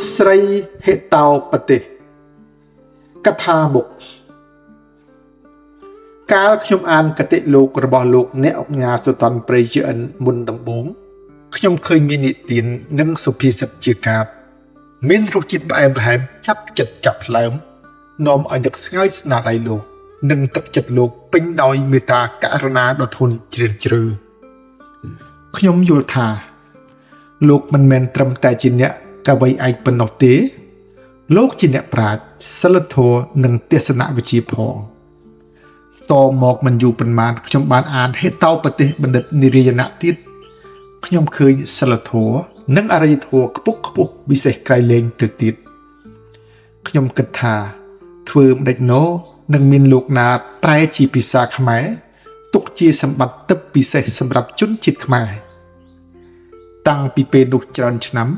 ស្រីហេតោប្រទេសកថាមុខកាលខ្ញុំអានកតិលោករបស់លោកអ្នកអង្គការសុតនព្រៃជាមុនដំបូងខ្ញុំឃើញមាននិទាននិងសុភាសិតជាកាបមានរសជាតិផ្អែមល្ហែមចាប់ចិត្តចាប់ផ្លើមនាំឲ្យនឹកស្ងើចស្នាដៃលោកនិងទឹកចិត្តលោកពេញដោយមេត្តាករុណាដ៏ធន់ជ្រាលជ្រៅខ្ញុំយល់ថាលោកមិនមែនត្រឹមតែជាអ្នកកវីឯកប៉ុណ្ណោះទេលោកជាអ្នកប្រាជ្ញសិលធម៌និងទេសនវិជ្ជាផងតមកមិនយូរប៉ុន្មានខ្ញុំបានអានហេតោប្រទេសបណ្ឌិតនិរាយណៈទៀតខ្ញុំឃើញសិលធម៌និងអរិយធម៌ខ្ពស់ខ្ពស់ពិសេសក្រៃលែងទៅទៀតខ្ញុំគិតថាធ្វើមិនដេចណោនឹងមានលោកណាប្រែជាភាសាខ្មែរទុកជាសម្បត្តិទឹកពិសេសសម្រាប់ជនជាតិខ្មែរតាំងពីពេលនោះច្រើនឆ្នាំ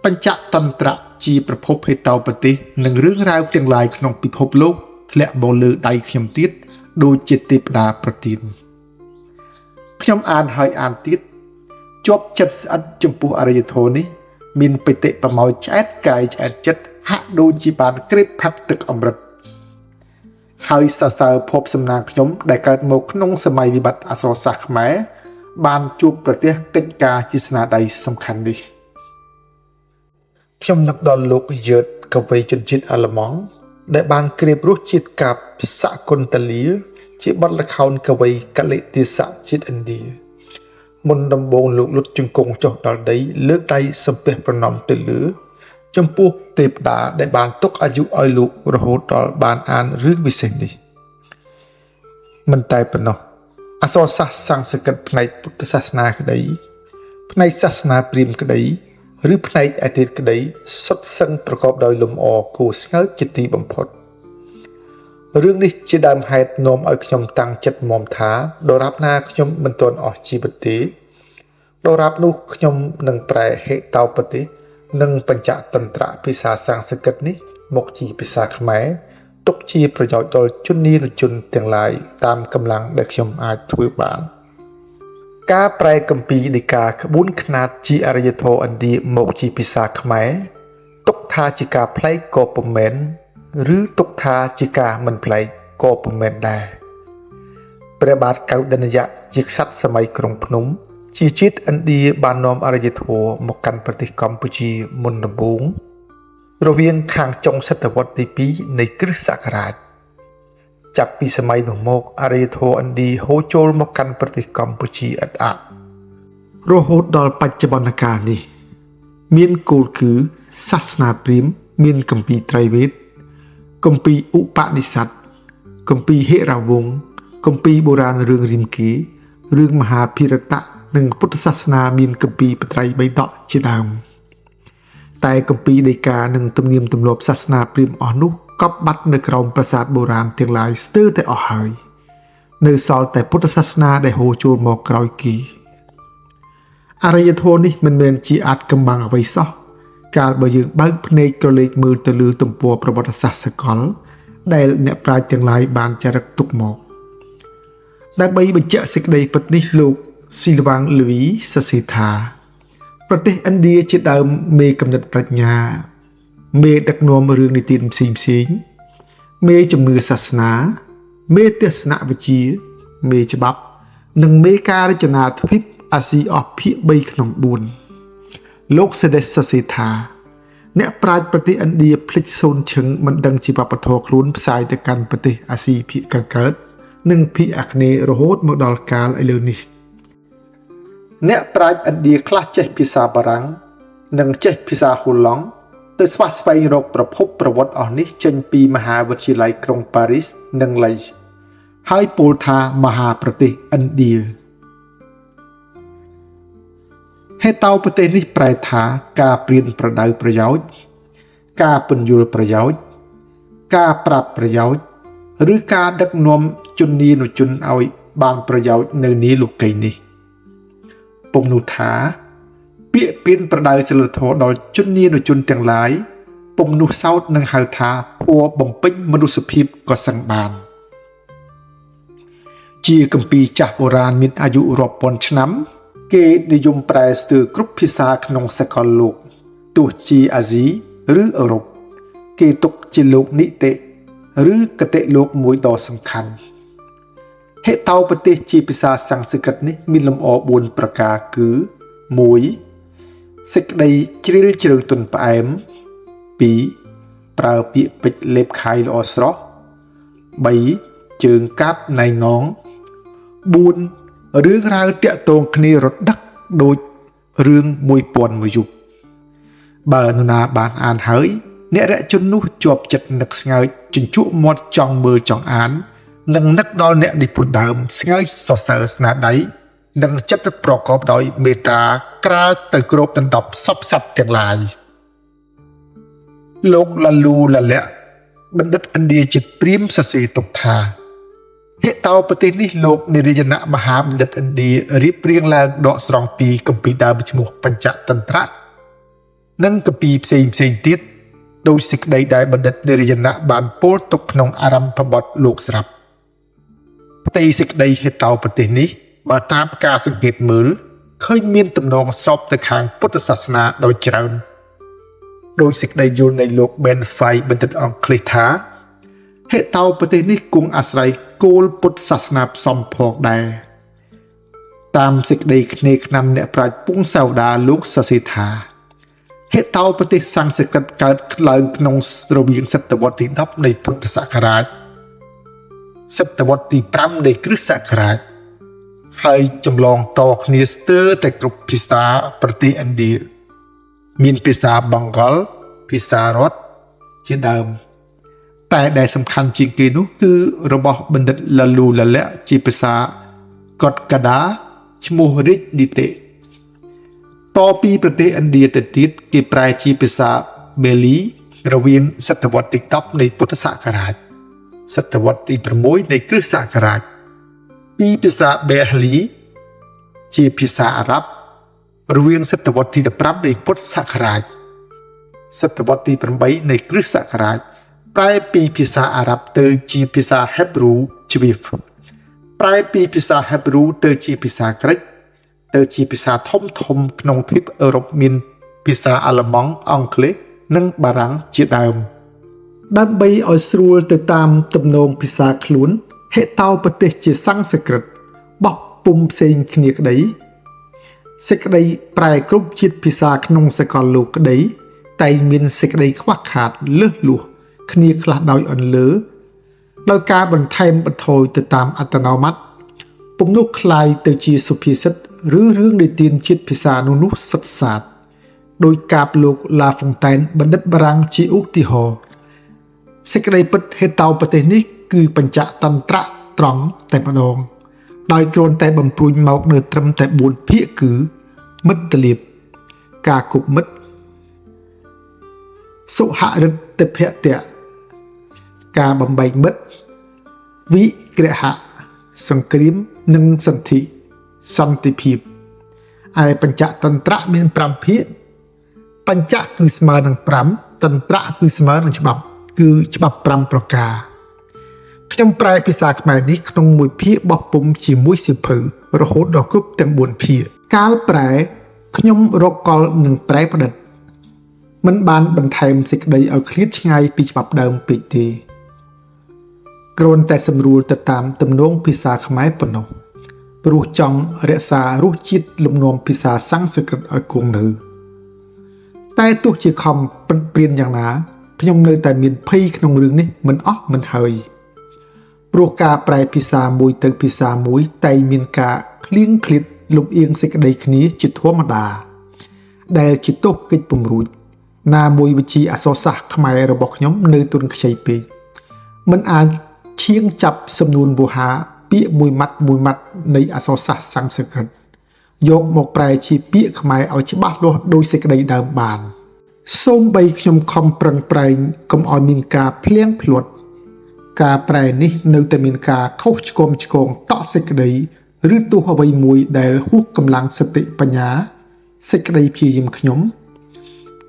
បញ្ចតន្ត្រៈជាប្រភពហេតោប្រទេសនិងរឿងរ៉ាវទាំងឡាយក្នុងពិភពលោកធ្លាក់មកលើដៃខ្ញុំទៀតដូចជាទេវតាប្រទានខ្ញុំអានហើយអានទៀតជាប់ចិត្តស្អិតចំពោះអរិយធម៌នេះមានបេតិប្រមោចឆ្អែតកាយឆ្អែតចិត្តហាក់ដូចជាបានក្រេបផាប់ទឹកអមរិតហើយសរសើរភពសំណាងខ្ញុំដែលកើតមកក្នុងសម័យវិបត្តិអក្សរសាស្ត្រខ្មែរបានជួបប្រទះកិច្ចការជាស្នាដៃសំខាន់នេះខ្ញុំនឹកដល់លោកយឺតកវីជនជាតិអាល្លឺម៉ង់ដែលបានក្រេបរសជាតិកាបសកុនតលាជាបទល្ខោនកវីកលិទេសៈជាតិឥណ្ឌាមុនដំបូងលោកលុតជង្គង់ចុះដល់ដីលើកដៃសំពះប្រណម្យទៅលើចំពោះទេវតាដែលបានទុកអាយុឲ្យលោករហូតដល់បានអានរឿងវិសេសនេះមិនតែប៉ុណ្ណោះអក្សរសាស្ត្រសំស្ក្រឹតផ្នែកពុទ្ធសាសនាក្តីផ្នែកសាសនាព្រាហ្មណ៍ក្តីឬផ្នែកឯទៀតក្តីសុទ្ធសឹងប្រកបដោយលំអគួរស្ងើចជាទីបំផុតរឿងនេះជាដើមហេតុនាំឲ្យខ្ញុំតាំងចិត្តមាំថាដរាបណាខ្ញុំមិនទាន់អស់ជីវិតទេដរាបនោះខ្ញុំនឹងប្រែហេតោប្រទេសនិងបញ្ចតន្ត្រៈភាសាសំស្ក្រឹតនេះមកជាភាសាខ្មែរទុកជាប្រយោជន៍ដល់ជននានុជនទាំងឡាយតាមកម្លាំងដែលខ្ញុំអាចធ្វើបានការប្រែគម្ពីរដីកាក្បួនខ្នាតជាអរិយធម៌ឥណ្ឌាមកជាភាសាខ្មែរទុកថាជាការប្លែកក៏ពុំមែនឬទុកថាជាការមិនប្លែកក៏ពុំមែនដែរព្រះបាទកៅណ្ឌន្យៈជាក្សត្រសម័យក្រុងភ្នំជាជាតិឥណ្ឌាបាននាំអរិយធម៌មកកាន់ប្រទេសកម្ពុជាមុនដំបូងរវាងខាងចុងសតវត្សទី2នៃគ្រិស្តសករាជចាប់ពីសម័យនោះមកអរិយធម៌ឥណ្ឌាហូរចូលមកកាន់ប្រទេសកម្ពុជាឥតអាក់រហូតដល់បច្ចុប្បន្នកាលនេះមានគោលគឺសាសនាព្រាហ្មណ៍មានគម្ពីរត្រៃវេទគម្ពីរឧបនិស្ស័តគម្ពីរហិរវង្សគម្ពីរបុរាណរឿងរាមកេរ្តិ៍រឿងមហាភារតៈនិងពុទ្ធសាសនាមានគម្ពីរបត្រៃបិដកជាដើមតែគម្ពីរដីកានិងទំនៀមទម្លាប់សាសនាព្រាហ្មណ៍អស់នោះកប់បាត់នៅក្រោមប្រាសាទបុរាណទាំងឡាយស្ទើរតែអស់ហើយនៅសល់តែពុទ្ធសាសនាដែលហូរចូលមកក្រោយគេអរិយធម៌នេះមិនមែនជាអាចកម្បាំងអ្វីសោះកាលបើយើងបើកភ្នែកក្រឡេកមើលទៅលើទំព័រប្រវត្តិសាស្ត្រសកលដែលអ្នកប្រាជ្ញទាំងឡាយបានចារឹកទុកមកដើម្បីបញ្ជាក់សេចក្តីពិតនេះលោកស៊ីលវាងលូវីសសេថាប្រទេសឥណ្ឌាជាដើមមេកំណត់ប្រាជ្ញាមេដឹកនាំរឿងនីតិផ្សេងមេជំនឿសាសនាមេទេសនវិជ្ជាមេច្បាប់និងមេការរចនាទ្វីបអាស៊ីអស់ភាគ3ក្នុង4លោកសេដេសសេថាអ្នកប្រាជ្ញប្រទេសឥណ្ឌាភ្លេចសូន្យឈឹងមិនដឹងជាវប្បធម៌ខ្លួនផ្សាយទៅកាន់ប្រទេសអាស៊ីភាគខាងកើតនិងភាគអាគ្នេយ៍រហូតមកដល់កាលឥឡូវនេះអ្នកប្រាជ្ញឥណ្ឌាខ្លះចេះភាសាបារាំងនិងចេះភាសាហូឡង់ទៅស្វះស្វែងរកប្រភពប្រវត្តិអស់នេះចេញពីមហាវិទ្យាល័យក្រុងប៉ារីសនិងឡៃហើយពោលថាមហាប្រទេសឥណ្ឌាហេតោប្រទេសនេះប្រែថាការព្រៀនប្រដៅប្រយោជន៍ការពន្យល់ប្រយោជន៍ការប្រាប់ប្រយោជន៍ឬការដឹកនាំជននានុជនឲ្យបានប្រយោជន៍នៅនីលោកីនេះពុំនោះថាពាក្យព្រៀនប្រដៅសិលធម៌ដល់ជននានុជនទាំងឡាយពុំនោះសោតនឹងហៅថាធម៌បំពេញមនុស្សភាពក៏សឹងបានជាគម្ពីរចាស់បុរាណមានអាយុរាប់ពាន់ឆ្នាំគេនិយមប្រែស្ទើរគ្រប់ភាសាក្នុងសកលលោក ទោះជាអាស៊ីឬអឺរ៉ុបគេទុកជាលោកនីតិឬគតិលោកមួយដ៏សំខាន់ហេតោប្រទេសជាភាសាសំស្ក្រឹតនេះមានលំអ4ប្រការគឺ1សេចក្តីជ្រាលជ្រៅទន់ផ្អែម2ប្រើពាក្យពេចន៍លេបខាយល្អស្រស់3ជើងកាប់ណៃងង4រឿងរ៉ាវតាក់ទងគ្នារត់ដឹកដូចរឿង1000មួយយប់បើនរណាបានអានហើយអ្នករយជននោះជាប់ចិត្តនឹកស្ងើចជញ្ជក់មាត់ចង់មើលចង់អាននិងនឹកដល់អ្នកនិពន្ធដើមស្ងើចសរសើរស្នាដៃនិងចិត្តប្រកបដោយមេត្តាក្រាលទៅគ្របដណ្ដប់សពសត្វទាំងឡាយលោកលាលូលាលៈបណ្ឌិតឥណ្ឌាជាព្រាហ្មណ៍សរសេរទុកថាហេតោប្រទេសនេះលោកនិរយណៈមហាបណ្ឌិតឥណ្ឌារៀបរៀងឡើងដកស្រង់ពីគម្ពីរដើមឈ្មោះបញ្ចតន្ត្រៈនិងគម្ពីរផ្សេងទៀតដោយសេចក្តីដែលបណ្ឌិតនិរយណៈបានពោលទុកក្នុងអារម្ភបទលោកស្រាប់ផ្ទៃសេចក្តីហេតោប្រទេសនេះបើតាមការសង្កេតមើលឃើញមានទំនងស្របទៅខាងពុទ្ធសាសនាដោយច្រើនដោយសេចក្តីយល់នៃលោក Ben Fay បណ្ឌិតអង់គ្លេសថាហេតោប្រទេសនេះគង់អាស្រ័យគោលពុទ្ធសាសនាផ្សំផងដែរតាមសេចក្តីគ្នេខ្នាន់អ្នកប្រាជ្ញពងសាវតាលោកសរសេរថាហេតោប្រទេសសំស្ក្រឹតកើតឡើងក្នុងរវាងសតវត្សទី10នៃពុទ្ធសករាជសតវត្សទី5នៃគ្រិស្តសករាជហើយចម្លងតគ្នាស្ទើរតែគ្រប់ភាសាប្រទេសឥណ្ឌាមានភាសាបង្កលភាសារ៉ុតជាដើមតែដែលសំខាន់ជាងគេនោះគឺរបស់បណ្ឌិតលាលូលាលៈជាភាសាកតកាដាឈ្មោះរិទ្ធនីតិតពីប្រទេសឥណ្ឌាទៅទៀតគេប្រែជាភាសាបេលីរវាងសតវត្សទី10នៃពុទ្ធសករាជសតវត្សទី6នៃគ្រិស្តសករាជពីភាសាបេលីជាភាសាអារ៉ាប់រវាងសតវត្សទី15នៃពុទ្ធសករាជសតវត្សទី8នៃគ្រិស្តសករាជប្រែពីភាសាអារ៉ាប់ទៅជាភាសាហេប្រ៊ូជ្វីហ្វប្រែពីភាសាហេប្រ៊ូទៅជាភាសាក្រិកទៅជាភាសាធំក្នុងទ្វីបអឺរ៉ុបមានភាសាអាល្លឺម៉ង់អង់គ្លេសនិងបារាំងជាដើមដើម្បីឲ្យស្រួលទៅតាមទំនងភាសាខ្លួនហេតោប្រទេសជាសំស្ក្រឹតបោះពុំផ្សេងគ្នាក្តីសេចក្តីប្រែគ្រប់ជាតិភាសាក្នុងសកលលោកក្តីតែមានសេចក្តីខ្វះខាតលើសលួសគ្នាខ្លះដោយអន្លើដោយការបន្ថែមបន្ថយទៅតាមអត្តនោម័តពុំនោះคล้ายទៅជាសុភាសិតឬរឿងនិទានជាតិភាសានោះសុទ្ធសាធដោយកាបលោកឡាហ្វុងតែនបណ្ឌិតបារាំងជាឧទាហរណ៍សេចក្តីពិតហេតោប្រទេសនេះគឺបញ្ចតន្ត្រៈត្រង់តែម្ដងដោយគ្រាន់តែបំព្រួញមកនៅត្រឹមតែ4ភាគគឺមិត្តលៀបការគប់មិត្តសុហរិទ្ធភៈតៈការបំបែកមិត្តវិក្រហៈសង្គ្រាមនិងសន្ធិសន្តិភាពឯបញ្ចតន្ត្រៈមាន5ភាគបញ្ចគឺស្មើនឹង5តន្ត្រៈគឺស្មើនឹងច្បាប់គឺច្បាប់5ប្រការខ្ញុំប្រែភាសាខ្មែរនេះក្នុងមួយភាគបោះពុំជាមួយសៀវភៅរហូតដល់គ្រប់ទាំង4ភាគកាលប្រែខ្ញុំរកកលនឹងប្រែផ្តិតមិនបានបន្ថែមសេចក្តីឲ្យឃ្លាតឆ្ងាយពីច្បាប់ដើមពេកទេគ្រាន់តែសម្រួលទៅតាមទំនងភាសាខ្មែរប៉ុណ្ណោះព្រោះចង់រក្សារសជាតិលំនាំភាសាសំស្ក្រឹតឲ្យគង់នៅតែទោះជាខំប្រឹងប្រែងយ៉ាងណាខ្ញុំនៅតែមានភ័យក្នុងរឿងនេះមិនអស់មិនហើយព្រោះការប្រែភាសាមួយទៅភាសាមួយតែមានការឃ្លៀងឃ្លាតលំអៀងសេចក្តីគ្នាជាធម្មតាដែលជាទោសកិច្ចពំរួចណាមួយវិជាអក្សរសាស្ត្រខ្មែររបស់ខ្ញុំនៅទុនខ្ចីពេកមិនអាចឈៀងចាប់សំនួនវោហាពាក្យមួយម៉ាត់នៃអក្សរសាស្ត្រសំស្ក្រឹតយកមកប្រែជាពាក្យខ្មែរឲ្យច្បាស់លាស់ដោយសេចក្តីដើមបានសូម្បីខ្ញុំខំប្រឹងប្រែងកុំឲ្យមានការភ្លៀងភ្លាត់ការប្រែនេះនៅតែមានការខុសឆ្គងតក់សេចក្តីឬទោះអ្វីមួយដែលហួសកម្លាំងសតិបញ្ញាសេចក្តីព្យាយាមខ្ញុំ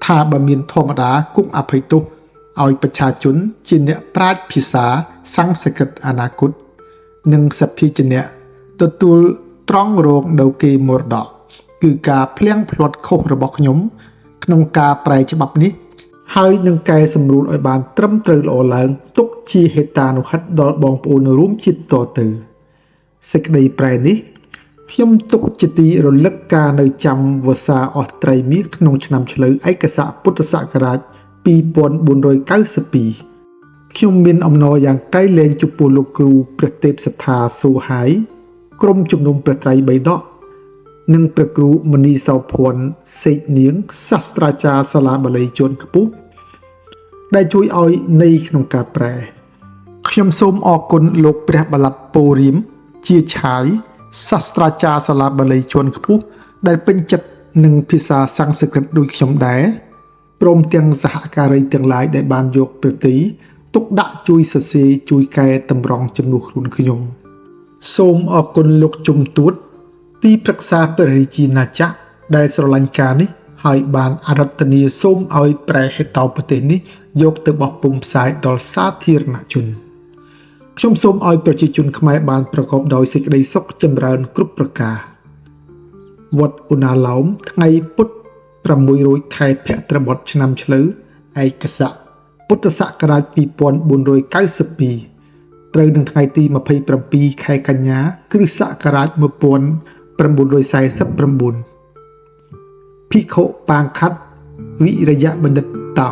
ថាបើមានធម្មតាគុំអភ័យទោសឲ្យប្រជាជនជាអ្នកប្រាជ្ញភាសាសំស្ក្រឹតអនាគតនិងសភាជាអ្នកទទួលត្រង់រងនៅគេមរតកគឺការភ្លៀងភ្លាត់ខុសរបស់ខ្ញុំ ក្នុងការប្រែច្បាប់នេះហើយនឹងកែសម្រួលឲ្យបានត្រឹមត្រូវល្អឡើងទុកជាហេតានុហិតដល់បងប្អូនរួមជាតិតទៅសេចក្តីប្រែនេះខ្ញុំទុកជាទីរលឹកការនៅចាំវស្សាអស់ត្រីមាសក្នុងឆ្នាំឆ្លូវឯកស័កពុទ្ធសករាជ2492ខ្ញុំមានអំណរយ៉ាងក្រៃលែងចំពោះលោកគ្រូព្រះទេពសទ្ធាសូហាយក្រុមជំនុំព្រះត្រៃបិដកនិងព្រះគ្រូមនីសោភ័ណ្ឌសេកនាងសាស្ត្រាចារ្យសាលាបាលីជាន់ខ្ពស់ដែលជួយឲ្យន័យក្នុងការប្រែខ្ញុំសូមអរគុណលោកព្រះបល្ល័តពូរៀមជាឆាយសាស្ត្រាចារ្យសាលាបាលីជាន់ខ្ពស់ដែលពេញចិត្តនឹងភាសាសំស្ក្រឹតដូចខ្ញុំដែរព្រមទាំងសហការីទាំងឡាយដែលបានយកប្រតិទុកដាក់ជួយសរសេរជួយកែតម្រង់ជំនួសខ្លួនខ្ញុំសូមអរគុណលោកជុំទួតទីប្រឹក្សាព្រះរាជាណាចក្រដែលស្រឡាញ់ការនេះហើយបានអារាធនាសូមឲ្យប្រែហេតុប្រទេសនេះយកទៅបោះពុម្ពផ្សាយដល់សាធារណជនខ្ញុំសូមឲ្យប្រជាជនខ្មែរបានប្រកបដោយសេចក្តីសុខចម្រើនគ្រប់ប្រការវត្តឧណាឡោមថ្ងៃពុទ្ធ600ខែភទ្របទឆ្នាំឆ្លូវឯកស័កពុទ្ធសករាជ2492ត្រូវនឹងថ្ងៃទី27ខែកញ្ញាគ្រិស្តសករាជ1949ភិក្ខុប៉ាងខាត់វិរិយបណ្ឌិតតោ